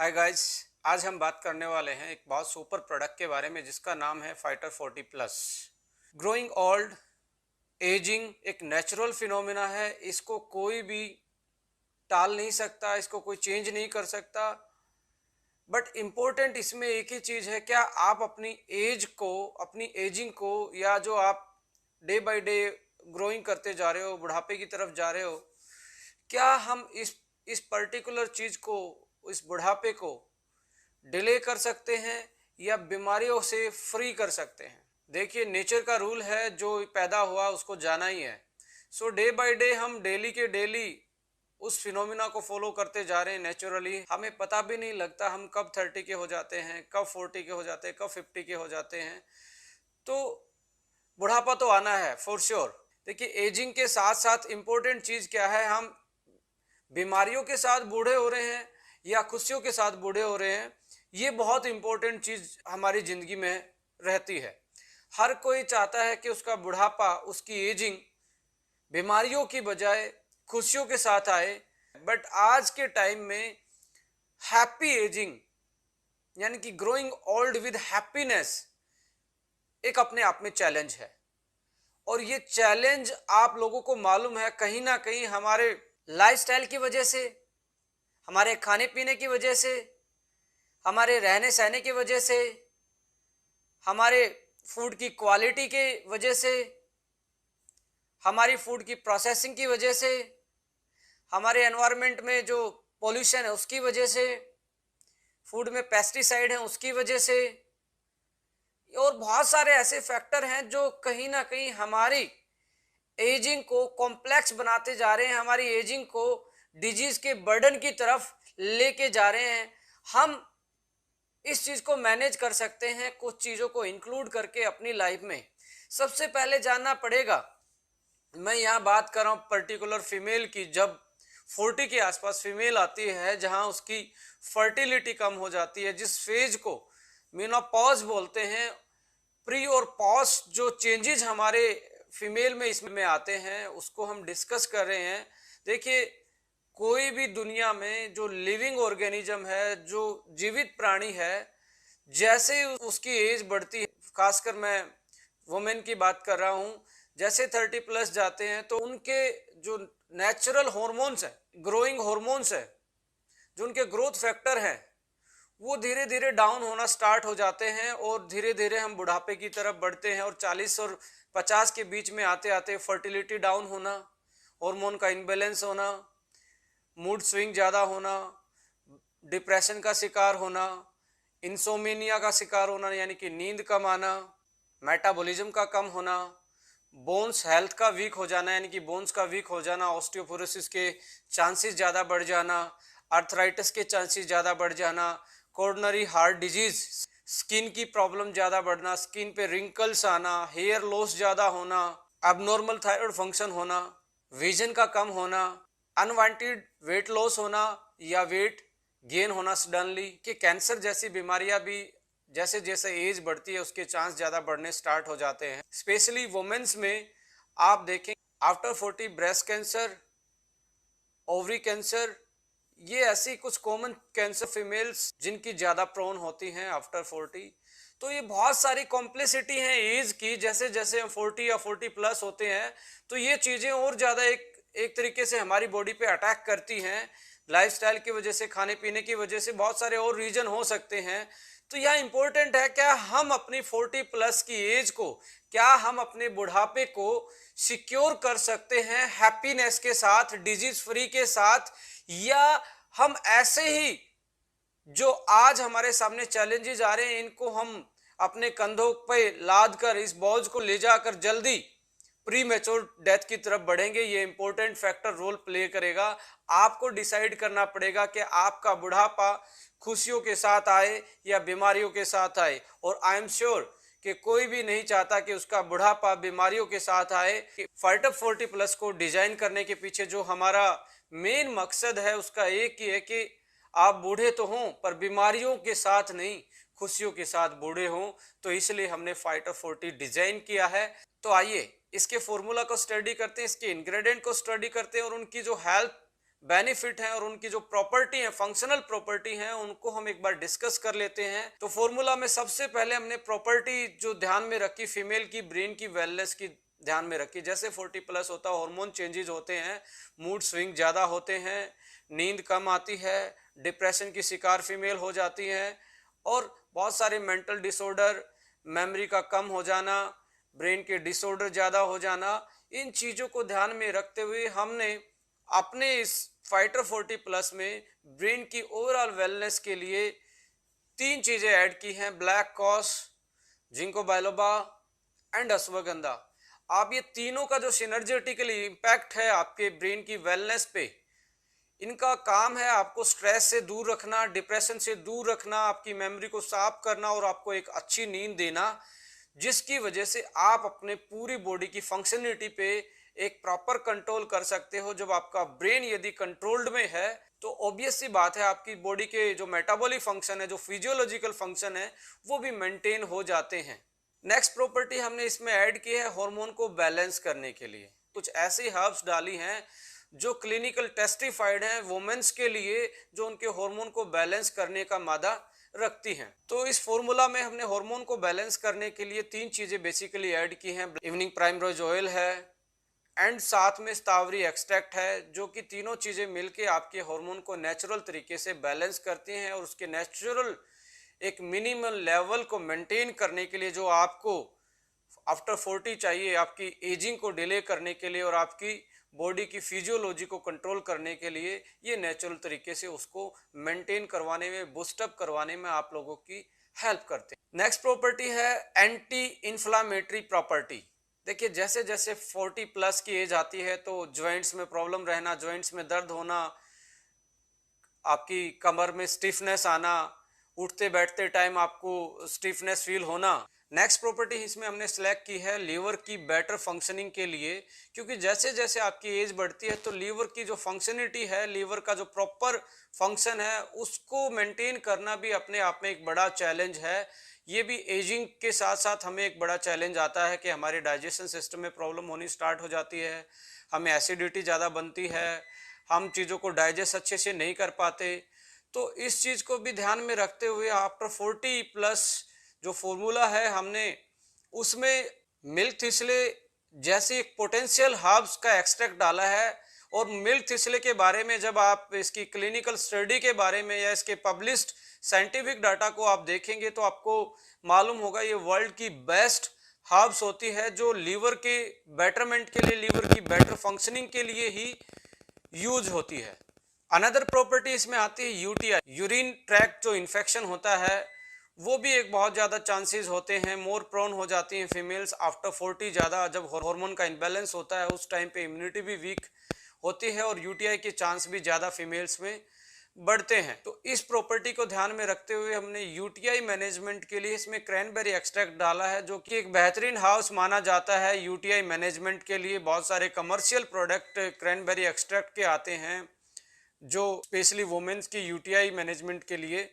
Hi guys. आज हम बात करने वाले हैं एक बहुत सुपर प्रोडक्ट के बारे में जिसका नाम है fighter 40 plus. Growing old, ageing एक नेचुरल फिनोमिना है। इसको कोई भी टाल नहीं सकता, इसको कोई चेंज नहीं कर सकता। बट इम्पोर्टेंट इसमें एक ही चीज़ है, क्या आप अपनी एज को, अपनी एजिंग को, या जो आप डे बाय डे ग्रोइंग करते जा रहे हो, बुढ़ापे की तरफ जा रहे हो, क्या हम इस पर्टिकुलर चीज़ को, इस बुढ़ापे को डिले कर सकते हैं या बीमारियों से फ्री कर सकते हैं। देखिए, नेचर का रूल है, जो पैदा हुआ उसको जाना ही है। सो डे बाय डे हम डेली के डेली उस फिनोमिना को फॉलो करते जा रहे हैं। नेचुरली हमें पता भी नहीं लगता हम कब 30 के हो जाते हैं, कब 40 के हो जाते हैं, कब 50 के हो जाते हैं। तो बुढ़ापा तो आना है फॉर श्योर। देखिए, एजिंग के साथ साथ इम्पोर्टेंट चीज़ क्या है, हम बीमारियों के साथ बूढ़े हो रहे हैं या खुशियों के साथ बूढ़े हो रहे हैं। ये बहुत इंपॉर्टेंट चीज़ हमारी ज़िंदगी में रहती है। हर कोई चाहता है कि उसका बुढ़ापा, उसकी एजिंग बीमारियों की बजाय खुशियों के साथ आए। बट आज के टाइम में हैप्पी एजिंग, यानी कि ग्रोइंग ओल्ड विद हैप्पीनेस, एक अपने आप में चैलेंज है। और ये चैलेंज आप लोगों को मालूम है, कहीं ना कहीं हमारे लाइफस्टाइल की वजह से, हमारे खाने पीने की वजह से, हमारे रहने सहने की वजह से, हमारे फूड की क्वालिटी के वजह से, हमारी फूड की प्रोसेसिंग की वजह से, हमारे एनवायरनमेंट में जो पोल्यूशन है उसकी वजह से, फूड में पेस्टिसाइड है उसकी वजह से, और बहुत सारे ऐसे फैक्टर हैं जो कहीं ना कहीं हमारी एजिंग को कॉम्प्लेक्स बनाते जा रहे हैं, हमारी एजिंग को डिजीज के बर्डन की तरफ लेके जा रहे हैं। हम इस चीज को मैनेज कर सकते हैं कुछ चीजों को इंक्लूड करके अपनी लाइफ में। सबसे पहले जानना पड़ेगा, मैं यहाँ बात कर रहा हूँ पर्टिकुलर फीमेल की। जब 40 के आसपास फीमेल आती है, जहाँ उसकी फर्टिलिटी कम हो जाती है, जिस फेज को मेनोपॉज बोलते हैं, प्री और पोस्ट जो चेंजेस हमारे फीमेल में इसमें आते हैं, उसको हम डिस्कस कर रहे हैं। देखिए, कोई भी दुनिया में जो लिविंग ऑर्गेनिज्म है, जो जीवित प्राणी है, जैसे उसकी एज बढ़ती है, खासकर मैं वुमेन की बात कर रहा हूँ, जैसे 30 प्लस जाते हैं तो उनके जो नेचुरल हॉर्मोन्स है, ग्रोइंग हॉर्मोन्स है, जो उनके ग्रोथ फैक्टर हैं, वो धीरे धीरे डाउन होना स्टार्ट हो जाते हैं और धीरे धीरे हम बुढ़ापे की तरफ बढ़ते हैं। और 40 और 50 के बीच में आते आते फर्टिलिटी डाउन होना, हार्मोन का इनबैलेंस होना, मूड स्विंग ज़्यादा होना, डिप्रेशन का शिकार होना, इंसोमेनिया का शिकार होना यानी कि नींद कम आना, मेटाबॉलिज्म का कम होना, बोन्स हेल्थ का वीक हो जाना यानी कि बोन्स का वीक हो जाना, ऑस्टियोपोरोसिस के चांसेस ज़्यादा बढ़ जाना, आर्थराइटिस के चांसेस ज़्यादा बढ़ जाना, कोरोनरी हार्ट डिजीज, स्किन की प्रॉब्लम ज़्यादा बढ़ना, स्किन पे रिंकल्स आना, हेयर लॉस ज़्यादा होना, अबनॉर्मल थायराइड फंक्शन होना, विजन का कम होना, अनवांटेड वेट लॉस होना या वेट गेन होना सडनली, कि कैंसर जैसी बीमारियां भी जैसे जैसे एज बढ़ती है उसके चांस ज़्यादा बढ़ने स्टार्ट हो जाते हैं। स्पेशली वुमेन्स में आप देखें, after 40 breast cancer, ovary cancer, ये ऐसी कुछ कॉमन कैंसर फीमेल्स जिनकी ज़्यादा प्रोन होती हैं आफ्टर 40। तो ये बहुत सारी कॉम्प्लेक्सिटी है एज की। जैसे जैसे हम 40 या 40 प्लस होते हैं तो ये चीज़ें और ज़्यादा एक तरीके से हमारी बॉडी पे अटैक करती हैं, लाइफस्टाइल की वजह से, खाने पीने की वजह से, बहुत सारे और रीजन हो सकते हैं। तो यह इंपॉर्टेंट है, क्या हम अपनी 40 प्लस की एज को, क्या हम अपने बुढ़ापे को सिक्योर कर सकते हैं हैप्पीनेस के साथ, डिजीज फ्री के साथ, या हम ऐसे ही जो आज हमारे सामने चैलेंजेस आ रहे हैं इनको हम अपने कंधों पे लाद कर, इस बोझ को ले जाकर जल्दी प्री मैच्योर डेथ की तरफ बढ़ेंगे। ये इंपॉर्टेंट फैक्टर रोल प्ले करेगा। आपको डिसाइड करना पड़ेगा कि आपका बुढ़ापा खुशियों के साथ आए या बीमारियों के साथ आए। और आई एम श्योर कि कोई भी नहीं चाहता कि उसका बुढ़ापा बीमारियों के साथ आए। फाइटर 40 प्लस को डिजाइन करने के पीछे जो हमारा मेन मकसद है उसका एक ही है कि आप बूढ़े तो हों पर बीमारियों के साथ नहीं, खुशियों के साथ बूढ़े हों। तो इसलिए हमने फाइटर 40 डिजाइन किया है। तो आइए इसके फॉर्मूला को स्टडी करते हैं, इसके इंग्रेडिएंट को स्टडी करते हैं और उनकी जो हेल्थ बेनिफिट हैं और उनकी जो प्रॉपर्टी है, फंक्शनल प्रॉपर्टी हैं, उनको हम एक बार डिस्कस कर लेते हैं। तो फॉर्मूला में सबसे पहले हमने प्रॉपर्टी जो ध्यान में रखी, फीमेल की ब्रेन की वेलनेस की ध्यान में रखी। जैसे 40 प्लस होता है, हार्मोन चेंजेस होते हैं, मूड स्विंग ज़्यादा होते हैं, नींद कम आती है, डिप्रेशन की शिकार फीमेल हो जाती है, और बहुत सारे मेंटल डिसऑर्डर, मेमोरी का कम हो जाना, ब्रेन के डिसऑर्डर ज़्यादा हो जाना, इन चीज़ों को ध्यान में रखते हुए हमने अपने इस फाइटर 40 प्लस में ब्रेन की ओवरऑल वेलनेस के लिए 3 चीज़ें ऐड की हैं: black cohosh, ginkgo biloba and ashwagandha. आप ये तीनों का जो सिनर्जेटिकली इम्पैक्ट है आपके ब्रेन की वेलनेस पे, इनका काम है आपको स्ट्रेस से दूर रखना, डिप्रेशन से दूर रखना, आपकी मेमोरी को साफ करना और आपको एक अच्छी नींद देना, जिसकी वजह से आप अपने पूरी बॉडी की फंक्शनलिटी पे एक प्रॉपर कंट्रोल कर सकते हो। जब आपका ब्रेन यदि कंट्रोल्ड में है तो ऑब्वियस सी बात है आपकी बॉडी के जो मेटाबॉलिक फंक्शन है, जो फिजियोलॉजिकल फंक्शन है, वो भी मेंटेन हो जाते हैं। नेक्स्ट प्रॉपर्टी हमने इसमें ऐड की है हार्मोन को बैलेंस करने के लिए। कुछ ऐसी हर्ब्स डाली हैं जो क्लिनिकल टेस्टिफाइड हैं वुमेन्स के लिए, जो उनके हार्मोन को बैलेंस करने का मादा रखती हैं। तो इस फॉर्मूला में हमने हार्मोन को बैलेंस करने के लिए 3 चीज़ें बेसिकली ऐड की हैं। इवनिंग प्राइमरोज ऑयल है एंड साथ में स्टावरी एक्सट्रैक्ट है, जो कि तीनों चीज़ें मिलके आपके हार्मोन को नेचुरल तरीके से बैलेंस करती हैं और उसके नेचुरल एक मिनिमल लेवल को मेंटेन करने के लिए, जो आपको आफ्टर 40 चाहिए, आपकी एजिंग को डिले करने के लिए और आपकी बॉडी की फिजियोलॉजी को कंट्रोल करने के लिए, ये नेचुरल तरीके से उसको मेंटेन करवाने में, बूस्टअप करवाने में आप लोगों की हेल्प करते हैं। नेक्स्ट प्रॉपर्टी है एंटी इन्फ्लामेटरी प्रॉपर्टी। देखिए, जैसे जैसे 40 प्लस की एज आती है तो जॉइंट्स में प्रॉब्लम रहना, जॉइंट्स में दर्द होना, आपकी कमर में स्टिफनेस आना, उठते बैठते टाइम आपको स्टिफनेस फील होना। नेक्स्ट प्रॉपर्टी इसमें हमने सेलेक्ट की है लीवर की बेटर फंक्शनिंग के लिए, क्योंकि जैसे जैसे आपकी एज बढ़ती है तो लीवर की जो फंक्शनिटी है, लीवर का जो प्रॉपर फंक्शन है, उसको मेंटेन करना भी अपने आप में एक बड़ा चैलेंज है। ये भी एजिंग के साथ साथ हमें एक बड़ा चैलेंज आता है कि हमारे डाइजेशन सिस्टम में प्रॉब्लम होनी स्टार्ट हो जाती है, हमें एसिडिटी ज़्यादा बनती है, हम चीज़ों को डाइजेस्ट अच्छे से नहीं कर पाते। तो इस चीज़ को भी ध्यान में रखते हुए आफ्टर 40 प्लस जो फॉर्मूला है, हमने उसमें मिल्क थिसले जैसी एक पोटेंशियल हर्ब्स का एक्सट्रैक्ट डाला है। और मिल्क थिसले के बारे में जब आप इसकी क्लिनिकल स्टडी के बारे में या इसके पब्लिश्ड साइंटिफिक डाटा को आप देखेंगे तो आपको मालूम होगा ये वर्ल्ड की बेस्ट हर्ब्स होती है, जो लीवर के बेटरमेंट के लिए, लीवर की बेटर फंक्शनिंग के लिए ही यूज होती है। अनदर प्रॉपर्टी इसमें आती है यूटीआई, यूरिन ट्रैक्ट जो इन्फेक्शन होता है, वो भी एक बहुत ज़्यादा चांसेस होते हैं, मोर प्रोन हो जाती हैं फीमेल्स आफ्टर 40। ज़्यादा जब हार्मोन का इम्बैलेंस होता है उस टाइम पे इम्यूनिटी भी वीक होती है और यूटीआई के चांस भी ज़्यादा फीमेल्स में बढ़ते हैं। तो इस प्रॉपर्टी को ध्यान में रखते हुए हमने यूटीआई मैनेजमेंट के लिए इसमें क्रैनबेरी एक्सट्रैक्ट डाला है, जो कि एक बेहतरीन हाउस माना जाता है यूटीआई मैनेजमेंट के लिए। बहुत सारे कमर्शियल प्रोडक्ट क्रैनबेरी एक्सट्रैक्ट के आते हैं जो स्पेशली वुमेन्स की यूटीआई मैनेजमेंट के लिए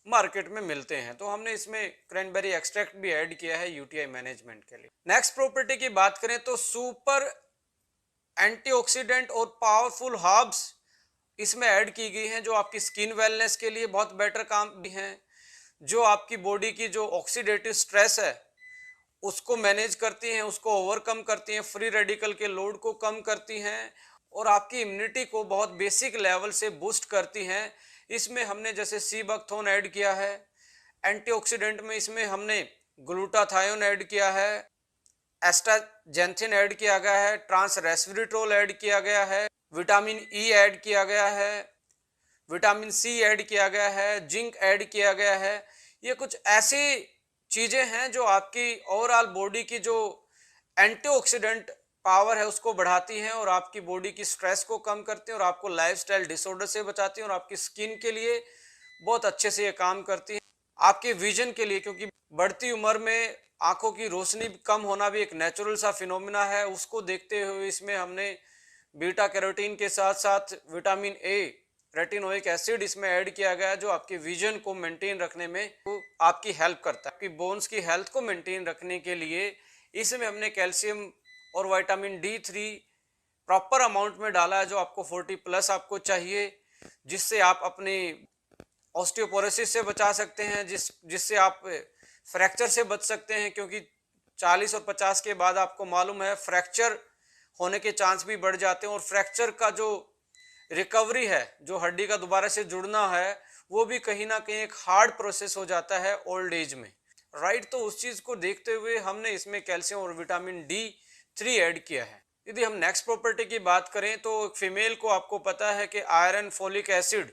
मार्केट में मिलते हैं, तो हमने इसमें क्रैनबेरी एक्सट्रैक्ट भी ऐड किया है यूटीआई मैनेजमेंट के लिए। नेक्स्ट प्रॉपर्टी की बात करें तो सुपर एंटीऑक्सीडेंट और पावरफुल हर्ब्स इसमें ऐड की गई हैं, जो आपकी स्किन वेलनेस के लिए बहुत बेटर काम भी हैं, जो आपकी बॉडी की जो ऑक्सीडेटिव स्ट्रेस है उसको मैनेज करती हैं, उसको ओवरकम करती हैं, फ्री रेडिकल के लोड को कम करती हैं और आपकी इम्यूनिटी को बहुत बेसिक लेवल से बूस्ट करती हैं। इसमें हमने जैसे सी बकथोन ऐड किया है, एंटीऑक्सीडेंट में इसमें हमने ग्लूटाथायोन ऐड किया है, एस्टाजेंथिन ऐड किया गया है, ट्रांस रेस्वेरेट्रोल ऐड किया गया है, विटामिन ई ऐड किया गया है, विटामिन सी ऐड किया गया है, जिंक ऐड किया गया है। ये कुछ ऐसी चीज़ें हैं जो आपकी ओवरऑल बॉडी की जो एंटीऑक्सीडेंट पावर है उसको बढ़ाती हैं और आपकी बॉडी की स्ट्रेस को कम करती हैं और आपको लाइफस्टाइल डिसऑर्डर से बचाती हैं और आपकी स्किन के लिए बहुत अच्छे से ये काम करती हैं। आपके विजन के लिए, क्योंकि बढ़ती उम्र में आंखों की रोशनी कम होना भी एक नेचुरल सा फिनोमिना है, उसको देखते हुए इसमें हमने बीटा कैरोटीन के साथ साथ विटामिन ए, रेटिनोइक एसिड इसमें ऐड किया गया है, जो आपके विजन को मेंटेन रखने में आपकी हेल्प करता है। आपकी बोन्स की हेल्थ को मेंटेन रखने के लिए इसमें हमने कैल्शियम और विटामिन D3 प्रॉपर अमाउंट में डाला है जो आपको 40 प्लस आपको चाहिए, जिससे आप अपनी ऑस्टियोपोरोसिस से बचा सकते हैं, जिससे आप फ्रैक्चर से बच सकते हैं, क्योंकि 40 और 50 के बाद आपको मालूम है फ्रैक्चर होने के चांस भी बढ़ जाते हैं, और फ्रैक्चर का जो रिकवरी है, जो हड्डी का दोबारा से जुड़ना है, वो भी कहीं ना कहीं एक हार्ड प्रोसेस हो जाता है ओल्ड एज में, राइट। तो उस चीज को देखते हुए हमने इसमें कैल्शियम और विटामिन D3 ऐड किया है। यदि हम नेक्स्ट प्रॉपर्टी की बात करें तो फीमेल को आपको पता है कि iron, folic acid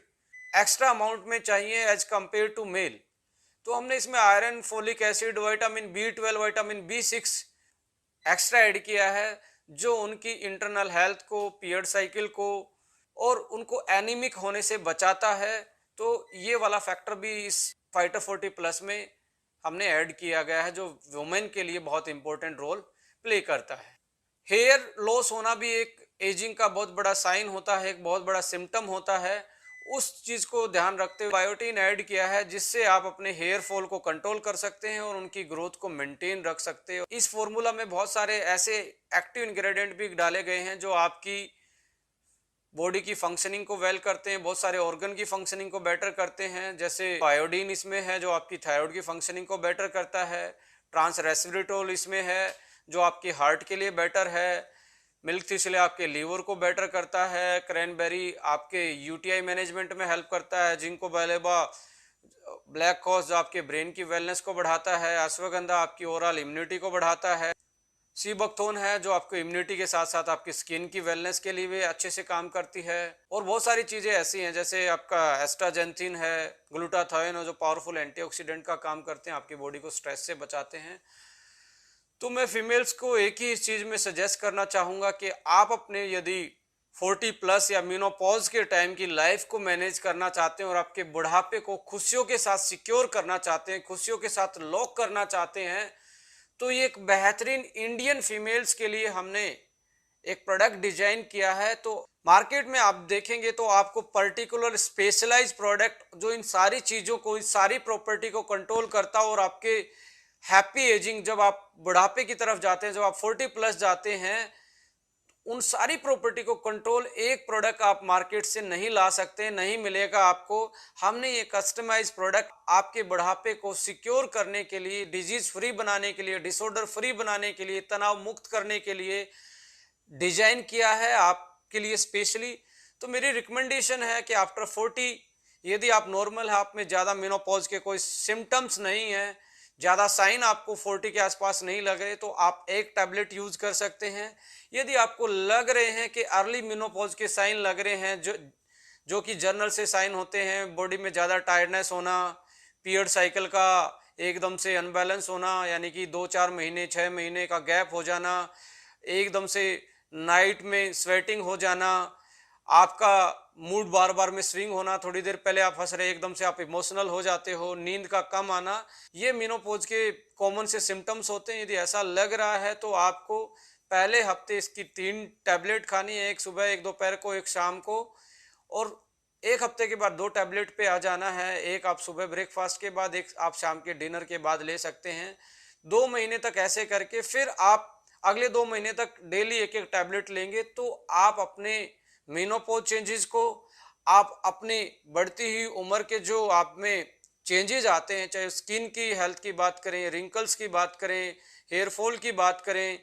extra amount में चाहिए एज कंपेयर टू मेल। तो हमने इसमें iron, folic acid, vitamin B12, vitamin B6 extra add किया है, जो उनकी इंटरनल हेल्थ को, पीरियड साइकिल को और उनको एनीमिक होने से बचाता है। तो ये वाला फैक्टर भी इस फाइटर 40 प्लस में हमने ऐड किया गया है, जो वुमेन के लिए बहुत इंपॉर्टेंट रोल प्ले करता है। हेयर लॉस होना भी एक एजिंग का बहुत बड़ा साइन होता है, एक बहुत बड़ा सिम्टम होता है। उस चीज को ध्यान रखते हुए बायोटीन ऐड किया है, जिससे आप अपने हेयर फॉल को कंट्रोल कर सकते हैं और उनकी ग्रोथ को मेंटेन रख सकते हैं। इस फॉर्मूला में बहुत सारे ऐसे एक्टिव इंग्रेडिएंट भी डाले गए हैं जो आपकी बॉडी की फंक्शनिंग को वेल करते हैं, बहुत सारे ऑर्गन की फंक्शनिंग को बेटर करते हैं। जैसे आयोडीन इसमें है जो आपकी थायराइड की फंक्शनिंग को बेटर करता है, ट्रांस रेस्वेरेट्रोल इसमें है जो आपकी हार्ट के लिए बेटर है, मिल्क थिसले आपके लीवर को बेटर करता है, क्रैनबेरी आपके यूटीआई मैनेजमेंट में हेल्प करता है, जिंको बायलोबा ब्लैक कॉज जो आपके ब्रेन की वेलनेस को बढ़ाता है, अश्वगंधा आपकी ओवरऑल इम्यूनिटी को बढ़ाता है, सी बकथोन है जो आपको इम्यूनिटी के साथ साथ आपकी स्किन की वेलनेस के लिए भी अच्छे से काम करती है। और बहुत सारी चीज़ें ऐसी हैं जैसे आपका एस्ट्राजेंथिन है, ग्लूटाथायोन है जो पावरफुल एंटीऑक्सीडेंट का काम करते हैं, आपकी बॉडी को स्ट्रेस से बचाते हैं। तो मैं फीमेल्स को एक ही इस चीज़ में सजेस्ट करना चाहूँगा कि आप अपने यदि 40 प्लस या मेनोपॉज के टाइम की लाइफ को मैनेज करना चाहते हैं और आपके बुढ़ापे को खुशियों के साथ सिक्योर करना चाहते हैं, खुशियों के साथ लॉक करना चाहते हैं, तो ये एक बेहतरीन इंडियन फीमेल्स के लिए हमने एक प्रोडक्ट डिजाइन किया है। तो मार्केट में आप देखेंगे तो आपको पर्टिकुलर स्पेशलाइज प्रोडक्ट जो इन सारी चीज़ों को, इस सारी प्रॉपर्टी को कंट्रोल करता हो और आपके हैप्पी एजिंग, जब आप बुढ़ापे की तरफ जाते हैं, जब आप 40 प्लस जाते हैं, उन सारी प्रॉपर्टी को कंट्रोल एक प्रोडक्ट आप मार्केट से नहीं ला सकते, नहीं मिलेगा आपको। हमने ये कस्टमाइज प्रोडक्ट आपके बुढ़ापे को सिक्योर करने के लिए, डिजीज फ्री बनाने के लिए, डिसऑर्डर फ्री बनाने के लिए, तनाव मुक्त करने के लिए डिजाइन किया है आपके लिए स्पेशली। तो मेरी रिकमेंडेशन है कि आफ्टर 40 यदि आप नॉर्मल है, आप में ज़्यादा मेनोपॉज के कोई सिम्टम्स नहीं है, ज़्यादा साइन आपको 40 के आसपास नहीं लग रहे, तो आप एक टैबलेट यूज कर सकते हैं। यदि आपको लग रहे हैं कि अर्ली मेनोपॉज के साइन लग रहे हैं, जो कि जर्नल से साइन होते हैं, बॉडी में ज़्यादा टायर्डनेस होना, पीरियड साइकिल का एकदम से अनबैलेंस होना, यानी कि 2-4 महीने 6 महीने का गैप हो जाना, एकदम से नाइट में स्वेटिंग हो जाना, आपका मूड बार बार में स्विंग होना, थोड़ी देर पहले आप हंस रहे एकदम से आप इमोशनल हो जाते हो, नींद का कम आना, ये मेनोपॉज के कॉमन से सिम्टम्स होते हैं। यदि ऐसा लग रहा है तो आपको पहले हफ्ते इसकी 3 टैबलेट खानी है, एक सुबह, एक दोपहर को, एक शाम को, और एक हफ्ते के बाद 2 टैबलेट पे आ जाना है, एक आप सुबह ब्रेकफास्ट के बाद, एक आप शाम के डिनर के बाद ले सकते हैं। 2 महीने तक ऐसे करके फिर आप अगले 2 महीने तक डेली एक एक टैबलेट लेंगे, तो आप अपने मेनोपॉज चेंजेस को, आप अपनी बढ़ती हुई उम्र के जो आप में चेंजेस आते हैं, चाहे स्किन की हेल्थ की बात करें, रिंकल्स की बात करें, हेयर फॉल की बात करें,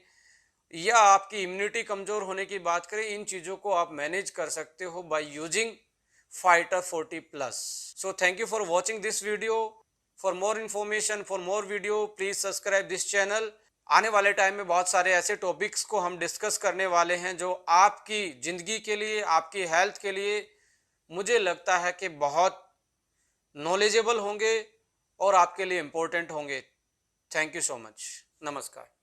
या आपकी इम्यूनिटी कमजोर होने की बात करें, इन चीज़ों को आप मैनेज कर सकते हो by using fighter 40 plus. So thank you for watching this video. For more information, for more video, please subscribe this channel. आने वाले टाइम में बहुत सारे ऐसे टॉपिक्स को हम डिस्कस करने वाले हैं जो आपकी ज़िंदगी के लिए, आपकी हेल्थ के लिए मुझे लगता है कि बहुत नॉलेजेबल होंगे और आपके लिए इम्पोर्टेंट होंगे। Thank you so much. नमस्कार।